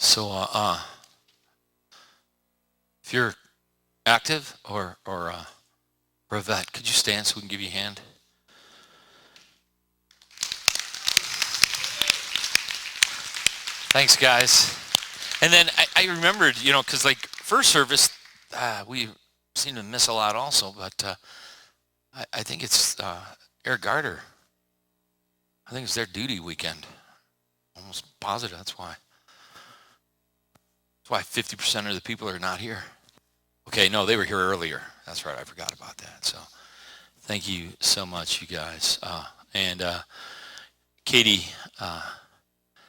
So, if you're active or a vet, could you stand so we can give you a hand? Thanks, guys. And then I remembered, because like first service, we seem to miss a lot also, but I think it's Eric Garter. I think it's their duty weekend. Almost positive that's why. That's why 50% of the people are not here. Okay, no, they were here earlier. That's right, I forgot about that. So thank you so much, you guys. And Katie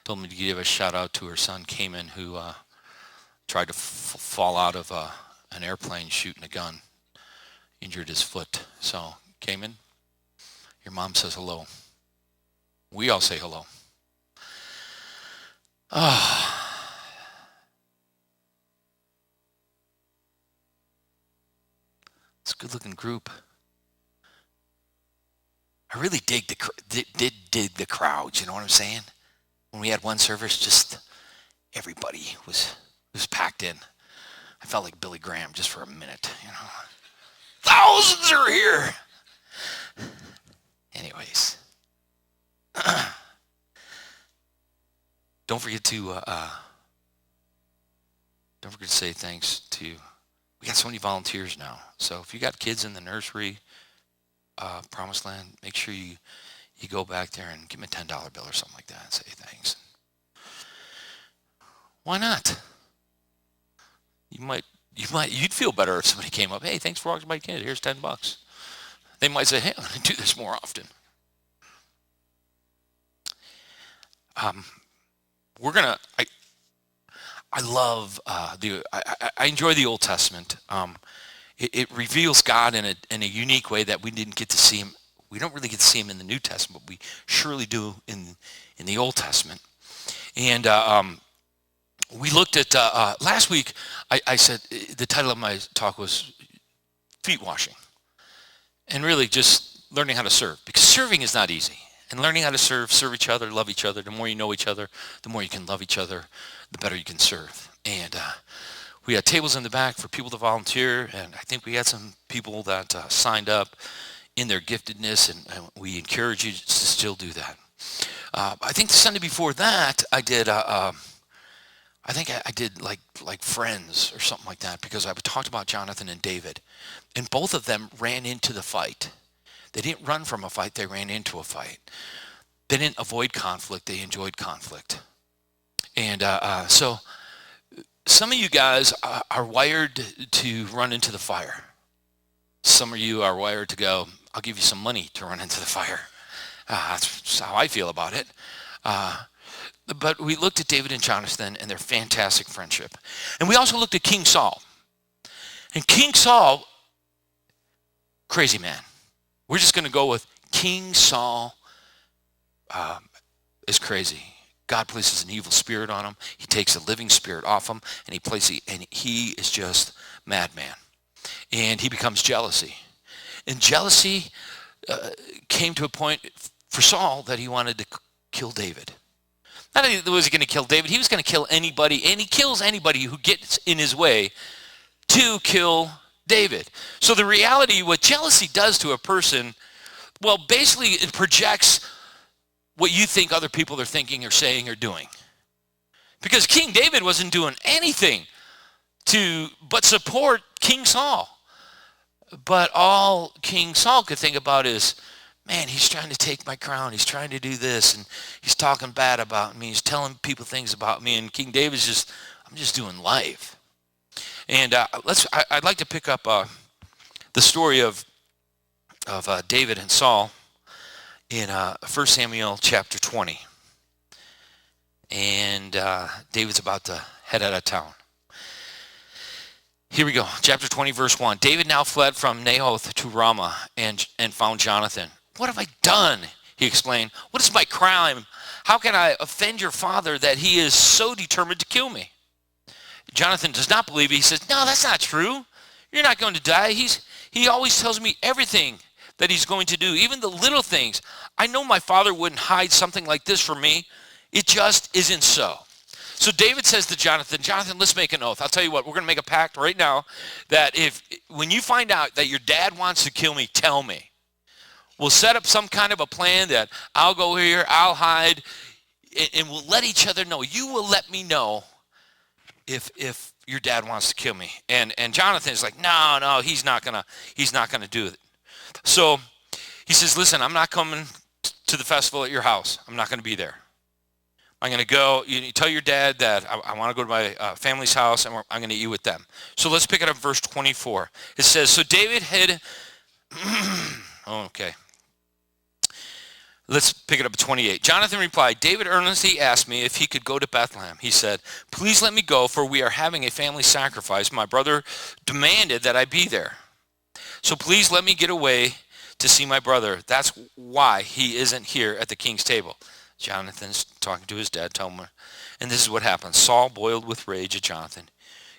told me to give a shout out to her son, Cayman, who tried to fall out of an airplane shooting a gun, injured his foot. So, Cayman, your mom says hello. We all say hello. It's a good-looking group. I really did dig the crowds, you know what I'm saying? When we had one service, just everybody was packed in. I felt like Billy Graham just for a minute, Thousands are here. Anyways, don't forget to say thanks to. We got so many volunteers now. So if you got kids in the nursery, Promised Land, make sure you go back there and give them a $10 bill or something like that and say thanks. Why not? You'd feel better if somebody came up, hey, thanks for watching my kid, here's $10. They might say, hey, I'm going to do this more often. I love I enjoy the Old Testament. It reveals God in a unique way that we didn't get to see him. We don't really get to see him in the New Testament, but we surely do in the Old Testament. And we looked at last week. I said the title of my talk was feet washing, and really just learning how to serve, because serving is not easy. And learning how to serve each other, love each other. The more you know each other, the more you can love each other, the better you can serve. And we had tables in the back for people to volunteer, and I think we had some people that signed up in their giftedness, and we encourage you to still do that. I think the Sunday before that, I did. I did like Friends or something like that, because I talked about Jonathan and David, and both of them ran into the fight. They didn't run from a fight, they ran into a fight. They didn't avoid conflict, they enjoyed conflict. And so some of you guys are wired to run into the fire. Some of you are wired to go, I'll give you some money to run into the fire. That's how I feel about it. But we looked at David and Jonathan and their fantastic friendship. And we also looked at King Saul. And King Saul, crazy man. We're just going to go with King Saul is crazy. God places an evil spirit on him. He takes a living spirit off him, and he is just madman. And he becomes jealousy. And jealousy came to a point for Saul that he wanted to kill David. Not only was he going to kill David, he was going to kill anybody, and he kills anybody who gets in his way to kill David. So the reality, what jealousy does to a person, well, basically it projects what you think other people are thinking or saying or doing. Because King David wasn't doing anything but support King Saul. But all King Saul could think about is, man, he's trying to take my crown. He's trying to do this, and he's talking bad about me. He's telling people things about me. And King David's just, I'm just doing life. And I'd like to pick up the story of David and Saul in 1 Samuel chapter 20. And David's about to head out of town. Here we go, chapter 20, verse 1. David now fled from Naioth to Ramah and found Jonathan. What have I done? He explained. What is my crime? How can I offend your father that he is so determined to kill me? Jonathan does not believe it. He says, no, that's not true. You're not going to die. He always tells me everything that he's going to do, even the little things. I know my father wouldn't hide something like this from me. It just isn't so. So David says to Jonathan, Jonathan, let's make an oath. I'll tell you what, we're going to make a pact right now that when you find out that your dad wants to kill me, tell me. We'll set up some kind of a plan that I'll go here, I'll hide, and we'll let each other know. You will let me know if your dad wants to kill me. And Jonathan is like, no, he's not gonna do it. So he says, listen, I'm not coming to the festival at your house. I'm not going to be there. I'm going to go. You tell your dad that I want to go to my family's house, and I'm going to eat with them. So let's pick it up verse 24. It says, so David had, okay. Let's pick it up at 28. Jonathan replied, David earnestly asked me if he could go to Bethlehem. He said, please let me go, for we are having a family sacrifice. My brother demanded that I be there. So please let me get away to see my brother. That's why he isn't here at the king's table. Jonathan's talking to his dad, telling him, and this is what happened. Saul boiled with rage at Jonathan.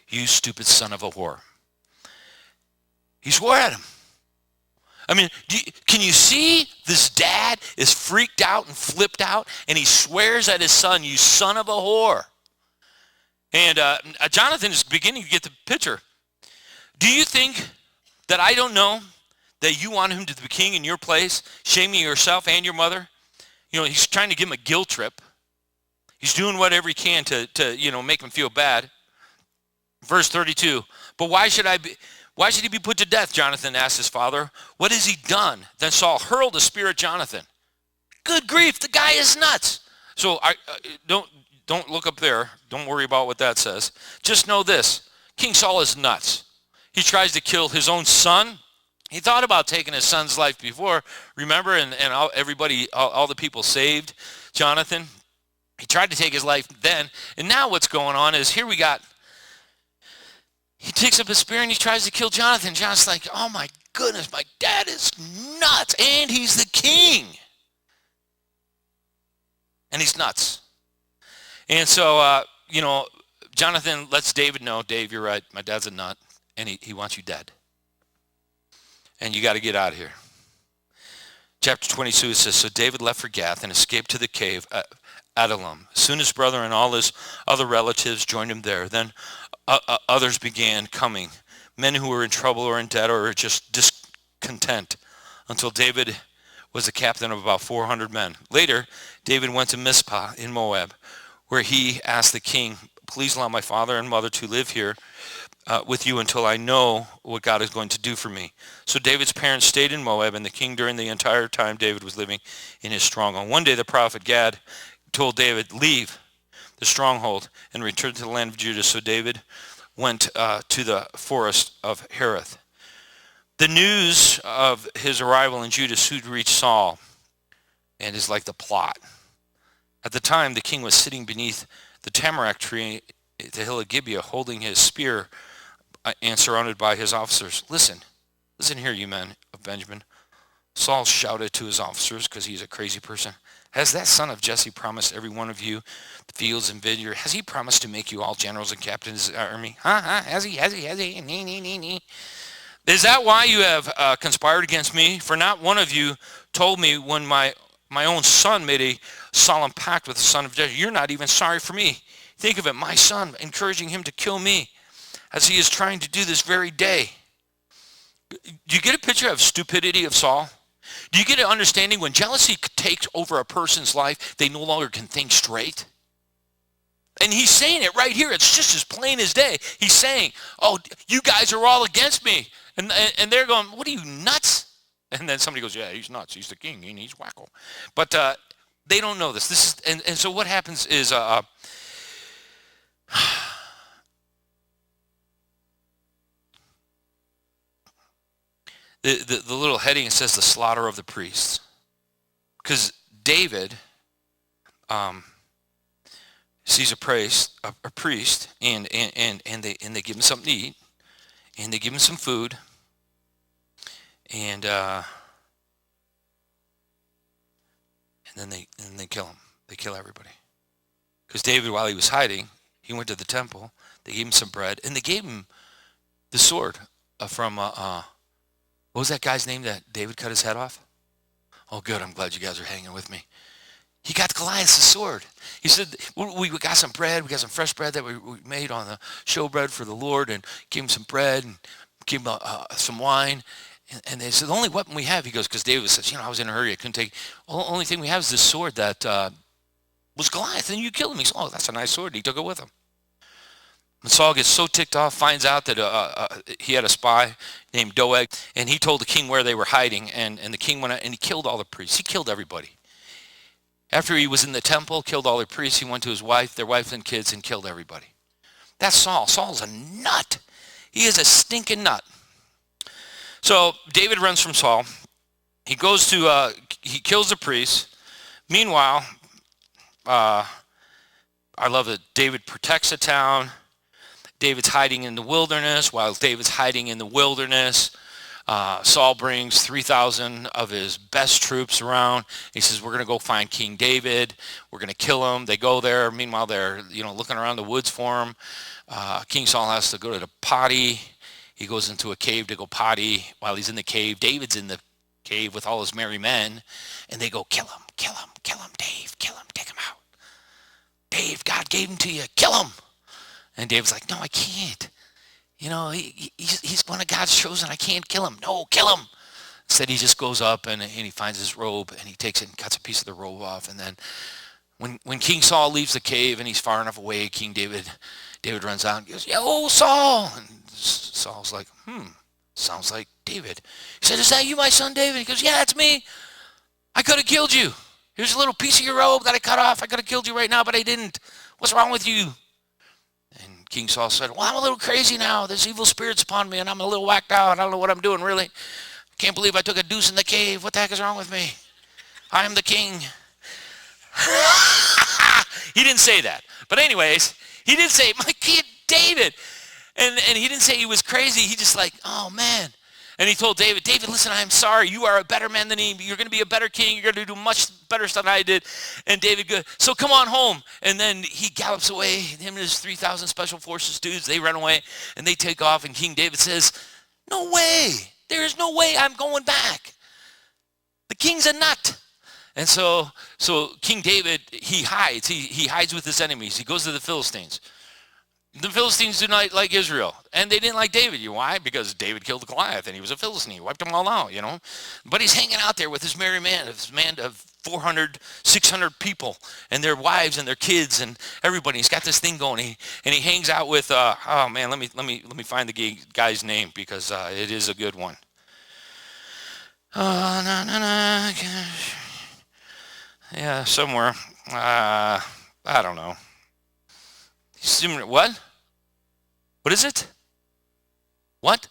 You stupid son of a whore. He swore at him. I mean, can you see this dad is freaked out and flipped out, and he swears at his son, you son of a whore. And Jonathan is beginning to get the picture. Do you think that I don't know that you want him to be king in your place, shaming yourself and your mother? You know, he's trying to give him a guilt trip. He's doing whatever he can to make him feel bad. Verse 32, but why should he be put to death? Jonathan asked his father. What has he done? Then Saul hurled a spear at Jonathan. Good grief, the guy is nuts. So don't look up there. Don't worry about what that says. Just know this. King Saul is nuts. He tries to kill his own son. He thought about taking his son's life before, remember, and all the people saved Jonathan. He tried to take his life then, and now what's going on is here he takes up a spear and he tries to kill Jonathan. Jonathan's like, oh my goodness, my dad is nuts, and he's the king. And he's nuts. And so, Jonathan lets David know, Dave, you're right, my dad's a nut, and he wants you dead. And you got to get out of here. Chapter 22, it says, so David left for Gath and escaped to the cave at Adullam. Soon his brother and all his other relatives joined him there. Then others began coming, men who were in trouble or in debt or just discontent, until David was the captain of about 400 men. Later, David went to Mizpah in Moab, where he asked the king, please allow my father and mother to live here with you until I know what God is going to do for me. So David's parents stayed in Moab, and the king during the entire time David was living in his stronghold. One day the prophet Gad told David, leave the stronghold and return to the land of Judah. So David went to the forest of Hereth. The news of his arrival in Judah soon reached Saul, and is like the plot. At the time, the king was sitting beneath the tamarack tree at the hill of Gibeah, holding his spear and surrounded by his officers. Listen here, you men of Benjamin. Saul shouted to his officers, because he's a crazy person. Has that son of Jesse promised every one of you the fields and vineyard? Has he promised to make you all generals and captains of the army? Has he? Nee. Is that why you have conspired against me? For not one of you told me when my own son made a solemn pact with the son of Jesse. You're not even sorry for me. Think of it, my son encouraging him to kill me, as he is trying to do this very day. Do you get a picture of stupidity of Saul? Do you get an understanding when jealousy takes over a person's life, they no longer can think straight? And he's saying it right here. It's just as plain as day. He's saying, oh, you guys are all against me. And they're going, what are you, nuts? And then somebody goes, yeah, he's nuts. He's the king. He's wacko. But they don't know this. And so what happens is the little heading says the slaughter of the priests, because David sees a priest, and they give him something to eat, and they give him some food, and then they kill him. They kill everybody, because David, while he was hiding, he went to the temple. They gave him some bread, and they gave him the sword from what was that guy's name that David cut his head off? Oh, good. I'm glad you guys are hanging with me. He got Goliath the sword. He said, we got some bread. We got some fresh bread that we made on the showbread for the Lord, and gave him some bread and gave him some wine. And they said, the only weapon we have, he goes, because David says, I was in a hurry. I couldn't take, only thing we have is this sword that was Goliath, and you killed him. He said, oh, that's a nice sword. And he took it with him. And Saul gets so ticked off, finds out that he had a spy named Doeg, and he told the king where they were hiding, and the king went out and he killed all the priests. He killed everybody. After he was in the temple, killed all the priests, he went to his wife, their wife and kids, and killed everybody. That's Saul. Saul's a nut. He is a stinking nut. So David runs from Saul. He goes to, he kills the priests. Meanwhile, I love that David protects the town. David's hiding in the wilderness. While David's hiding in the wilderness, Saul brings 3,000 of his best troops around. He says, we're going to go find King David. We're going to kill him. They go there. Meanwhile, they're looking around the woods for him. King Saul has to go to the potty. He goes into a cave to go potty. While he's in the cave, David's in the cave with all his merry men. And they go, kill him, kill him, kill him, Dave, kill him, take him out. Dave, God gave him to you, kill him. And David's like, no, I can't. He's one of God's chosen. I can't kill him. No, kill him. Instead, he just goes up and he finds his robe and he takes it and cuts a piece of the robe off. And then when King Saul leaves the cave and he's far enough away, King David runs out and goes, yo, Saul. And Saul's like, sounds like David. He said, is that you, my son David? He goes, yeah, that's me. I could have killed you. Here's a little piece of your robe that I cut off. I could have killed you right now, but I didn't. What's wrong with you? And King Saul said, well, I'm a little crazy now. There's evil spirits upon me, and I'm a little whacked out. I don't know what I'm doing, really. I can't believe I took a deuce in the cave. What the heck is wrong with me? I am the king. He didn't say that. But anyways, he did say, my kid David. And he didn't say he was crazy. He just like, oh, man. And he told David, listen, I'm sorry. You are a better man than he. You're going to be a better king. You're going to do much better stuff than I did. And David goes, so come on home. And then he gallops away. Him and his 3,000 special forces dudes, they run away and they take off. And King David says, no way. There is no way I'm going back. The king's a nut. And so King David, he hides. He hides with his enemies. He goes to the Philistines. The Philistines did not like Israel, and they didn't like David. You know why? Because David killed Goliath, and he was a Philistine. He wiped them all out, But he's hanging out there with his merry man, his band of 400, 600 people, and their wives and their kids and everybody. He's got this thing going, and he hangs out with. Oh man, let me find the guy's name because it is a good one. Yeah, somewhere. I don't know. What? What is it? What?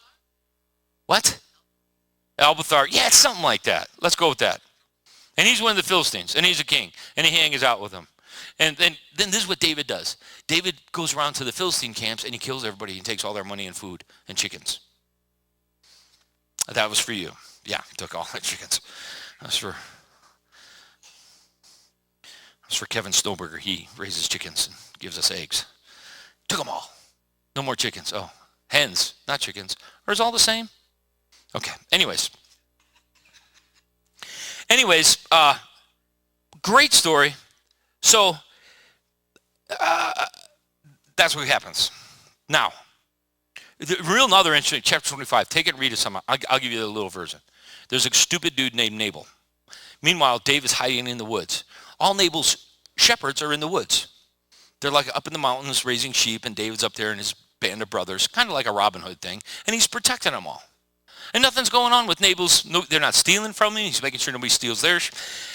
Abiathar. Yeah, it's something like that. Let's go with that. And he's one of the Philistines, and he's a king, and he hangs out with them. And then this is what David does. David goes around to the Philistine camps, and he kills everybody and takes all their money and food and chickens. That was for you. Yeah, he took all the chickens. That's for Kevin Snowberger. He raises chickens and gives us eggs. Took them all. No more chickens. Oh, hens, not chickens. Or is it all the same? Okay. Anyways, great story. So that's what happens. Now, the real another interesting, chapter 25. Take it and read it some. I'll give you the little version. There's a stupid dude named Nabal. Meanwhile, David's hiding in the woods. All Nabal's shepherds are in the woods. They're like up in the mountains raising sheep, and David's up there and his band of brothers, kind of like a Robin Hood thing, and he's protecting them all. And nothing's going on with Nabal's. No, they're not stealing from him. He's making sure nobody steals theirs.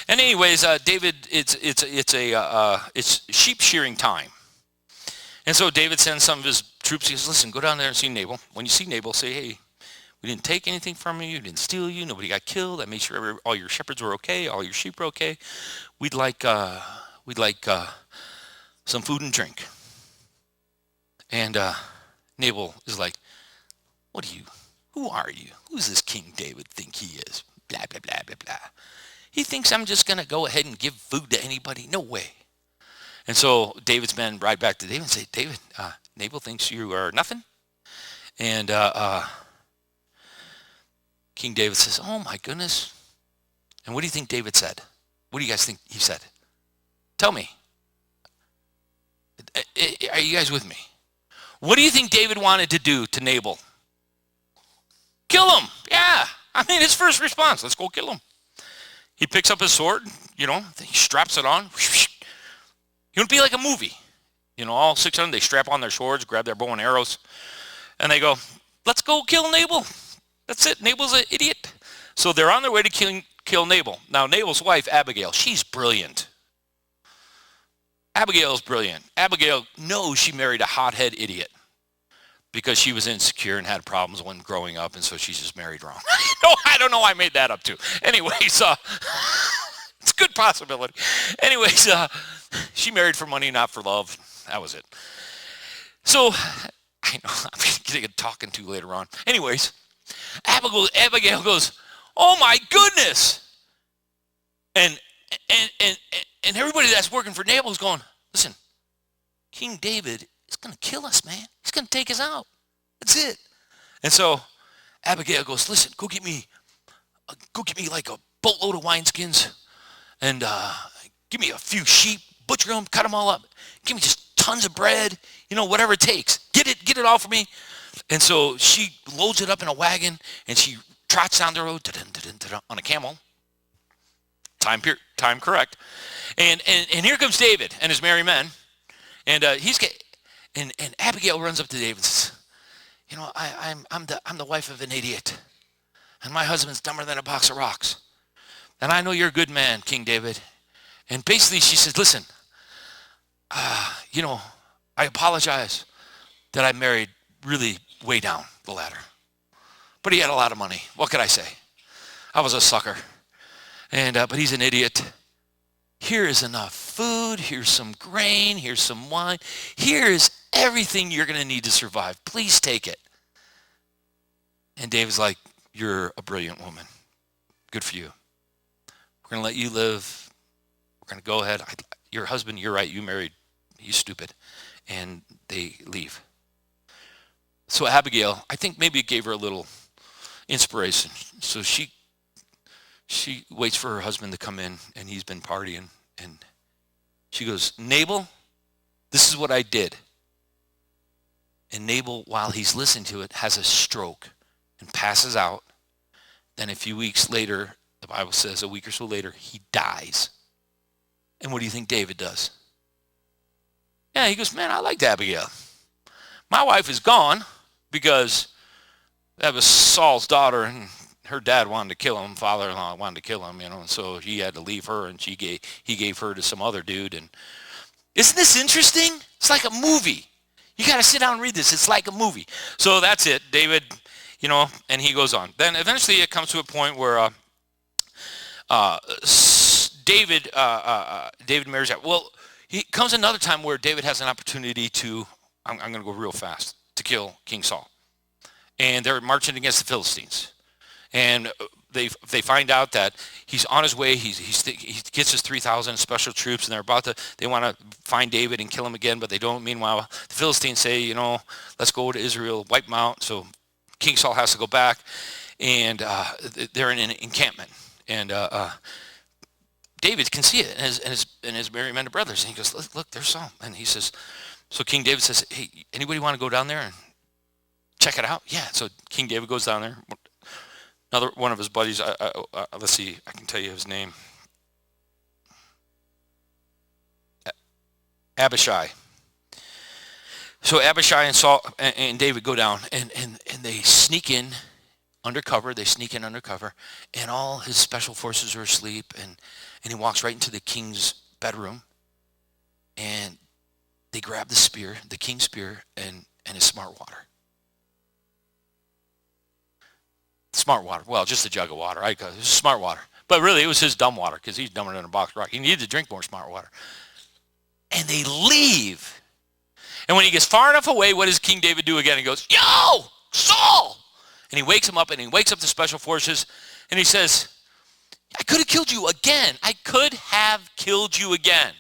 And anyways, David, it's sheep shearing time. And so David sends some of his troops. He says, listen, go down there and see Nabal. When you see Nabal, say, hey, we didn't take anything from you. We didn't steal you. Nobody got killed. I made sure all your shepherds were okay. All your sheep were okay. We'd like some food and drink. And Nabal is like, who are you? Who's this King David think he is? Blah, blah, blah, blah, blah. He thinks I'm just going to go ahead and give food to anybody? No way. And so David's men ride back to David and say, David, Nabal thinks you are nothing. And King David says, oh my goodness. And what do you think David said? What do you guys think he said? Tell me. Are you guys with me? What do you think David wanted to do to Nabal? Kill him. Yeah. I mean, his first response, let's go kill him. He picks up his sword, he straps it on. It would be like a movie. All 6 of them, they strap on their swords, grab their bow and arrows, and they go, let's go kill Nabal. That's it. Nabal's an idiot. So they're on their way to kill Nabal. Now, Nabal's wife, Abigail, she's brilliant. Abigail's brilliant. Abigail knows she married a hothead idiot because she was insecure and had problems when growing up, and so she just married wrong. No, I don't know why I made that up too. Anyways, it's a good possibility. Anyways, she married for money, not for love. That was it. So, I know I'm getting a talking to later on. Anyways, Abigail goes, oh my goodness. And everybody that's working for Nabal is going, listen, King David is going to kill us, man. He's going to take us out. That's it. And so Abigail goes, listen, go get me like a boatload of wineskins and give me a few sheep, butcher them, cut them all up. Give me just tons of bread, whatever it takes. Get it all for me. And so she loads it up in a wagon and she trots down the road on a camel. Time correct. And here comes David and his merry men. And and Abigail runs up to David and says, I'm the wife of an idiot. And my husband's dumber than a box of rocks. And I know you're a good man, King David. And basically she says, listen, I apologize that I married really way down the ladder. But he had a lot of money. What could I say? I was a sucker. And but he's an idiot. Here is enough food. Here's some grain. Here's some wine. Here is everything you're going to need to survive. Please take it. And David's like, you're a brilliant woman. Good for you. We're going to let you live. We're going to go ahead. Your husband, you're right. You married. He's stupid. And they leave. So Abigail, I think maybe it gave her a little inspiration. So she waits for her husband to come in, and he's been partying. And she goes, Nabal, this is what I did. And Nabal, while he's listening to it, has a stroke and passes out. Then a few weeks later, the Bible says a week or so later, he dies. And what do you think David does? Yeah, he goes, man, I liked Abigail. My wife is gone because that was Saul's daughter, and her dad wanted to kill him. Father-in-law wanted to kill him, and so he had to leave her, and he gave her to some other dude. And isn't this interesting? It's like a movie. You got to sit down and read this. It's like a movie. So that's it, David. And he goes on. Then eventually it comes to a point where David marries out. Well, he comes another time where David has an opportunity to, I'm going to go real fast, to kill King Saul. And they're marching against the Philistines. And they find out that he's on his way. He gets his 3,000 special troops, and they want to find David and kill him again, but they don't. Meanwhile, the Philistines say, let's go to Israel, wipe them out. So King Saul has to go back, and they're in an encampment. And David can see it, and his merry men and brothers. And he goes, look, there's Saul. And he says, so King David says, hey, anybody want to go down there and check it out? Yeah. So King David goes down there. Another one of his buddies, let's see, I can tell you his name. Abishai. So Abishai and Saul and David go down, and they sneak in undercover. And all his special forces are asleep, and he walks right into the king's bedroom, and they grab the king's spear, and his smart water. Smart water. Well, just a jug of water. It was smart water. But really, it was his dumb water, because he's dumber than a box of rock. He needed to drink more smart water. And they leave. And when he gets far enough away, what does King David do again? He goes, yo, Saul! And he wakes him up, and he wakes up the special forces, and he says, I could have killed you again. I could have killed you again.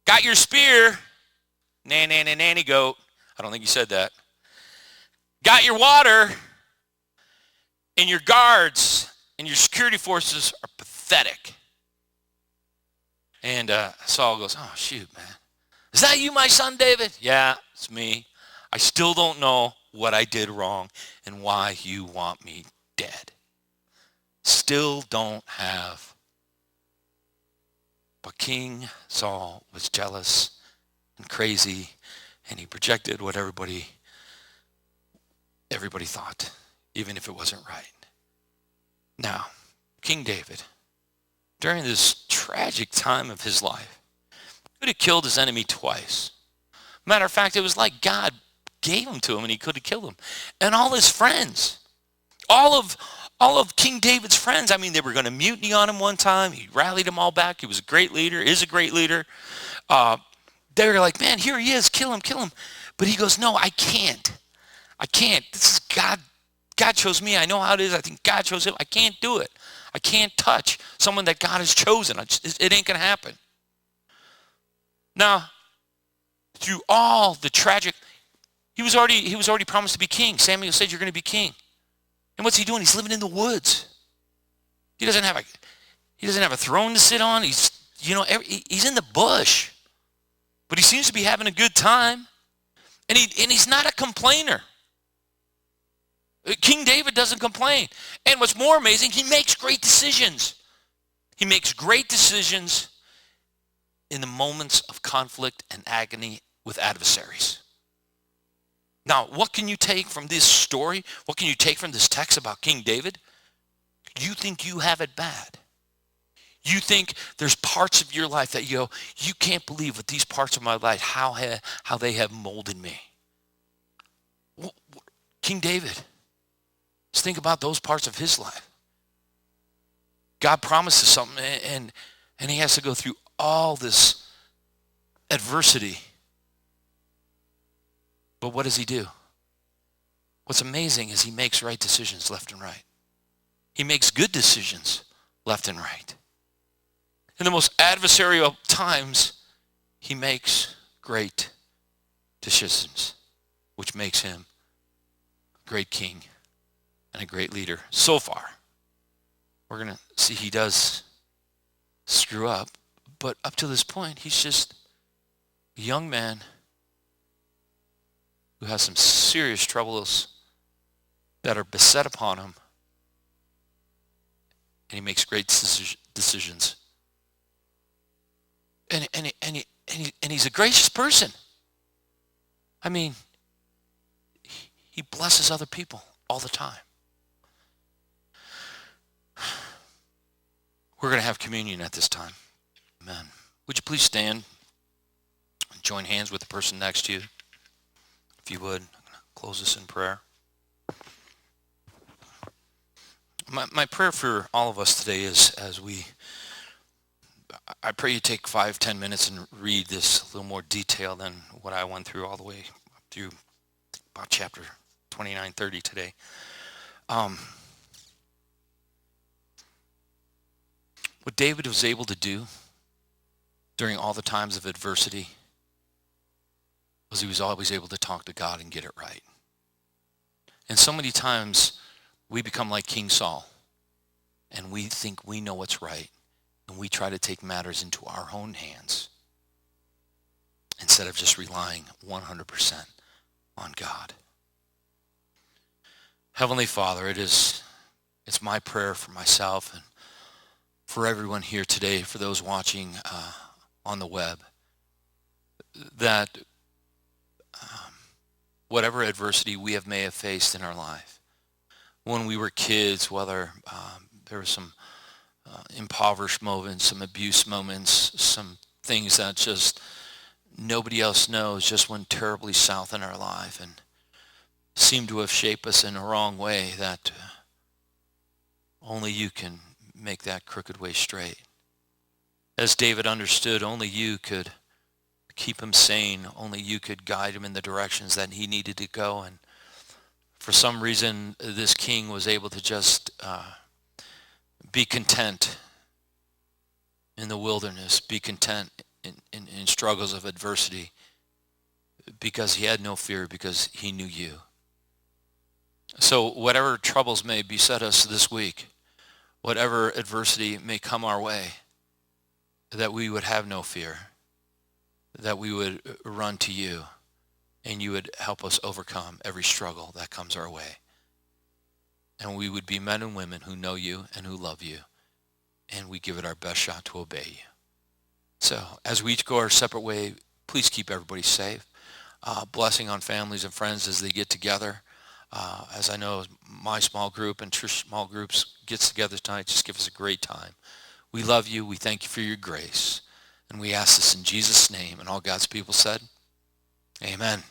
Got your spear. Nanny goat. I don't think he said that. Got your water. And your guards and your security forces are pathetic. And Saul goes, oh, shoot, man. Is that you, my son David? Yeah, it's me. I still don't know what I did wrong and why you want me dead. Still don't have. But King Saul was jealous and crazy, and he projected what everybody thought, even if it wasn't right. Now, King David, during this tragic time of his life, could have killed his enemy twice. Matter of fact, it was like God gave him to him and he could have killed him. And all his friends, all of King David's friends, I mean, they were going to mutiny on him one time. He rallied them all back. He was a great leader, is a great leader. They were like, man, here he is, kill him. But he goes, no, I can't. This is God. God chose me. I know how it is. I think God chose him. I can't do it. I can't touch someone that God has chosen. It ain't going to happen. Now, through all the tragic, he was already promised to be king. Samuel said, you're going to be king. And what's he doing? He's living in the woods. He doesn't have a throne to sit on. He's in the bush. But he seems to be having a good time. And he's not a complainer. King David doesn't complain. And what's more amazing, he makes great decisions. He makes great decisions in the moments of conflict and agony with adversaries. Now, what can you take from this story? What can you take from this text about King David? You think you have it bad. You think there's parts of your life that you can't believe with these parts of my life, how they have molded me. King David, let's think about those parts of his life. God promises something and he has to go through all this adversity. But what does he do? What's amazing is he makes right decisions left and right. He makes good decisions left and right. In the most adversarial times, he makes great decisions, which makes him a great king and a great leader. So far, we're going to see he does screw up, but up to this point, he's just a young man who has some serious troubles that are beset upon him, and he makes great decisions. And he's a gracious person. I mean, he blesses other people all the time. We're going to have communion at this time. Amen. Would you please stand and join hands with the person next to you? If you would, I'm going to close this in prayer. My prayer for all of us today is I pray you take 5-10 minutes and read this a little more detail than what I went through all the way up through about chapter 29, 30 today. What David was able to do during all the times of adversity was he was always able to talk to God and get it right. And so many times we become like King Saul, and we think we know what's right, and we try to take matters into our own hands instead of just relying 100% on God. Heavenly Father, it's my prayer for myself and for everyone here today, for those watching on the web, that whatever adversity we may have faced in our life, when we were kids, whether there were some impoverished moments, some abuse moments, some things that just nobody else knows just went terribly south in our life and seemed to have shaped us in a wrong way, that only you can make that crooked way straight. As David understood, only you could keep him sane. Only you could guide him in the directions that he needed to go. And for some reason, this king was able to just be content in the wilderness, be content in struggles of adversity, because he had no fear, because he knew you. So whatever troubles may beset us this week, whatever adversity may come our way, that we would have no fear, that we would run to you, and you would help us overcome every struggle that comes our way. And we would be men and women who know you and who love you, and we give it our best shot to obey you. So as we each go our separate way, please keep everybody safe. Blessing on families and friends as they get together. As I know my small group and Trish small groups gets together tonight, just give us a great time. We love you. We thank you for your grace. And we ask this in Jesus' name. And all God's people said, amen.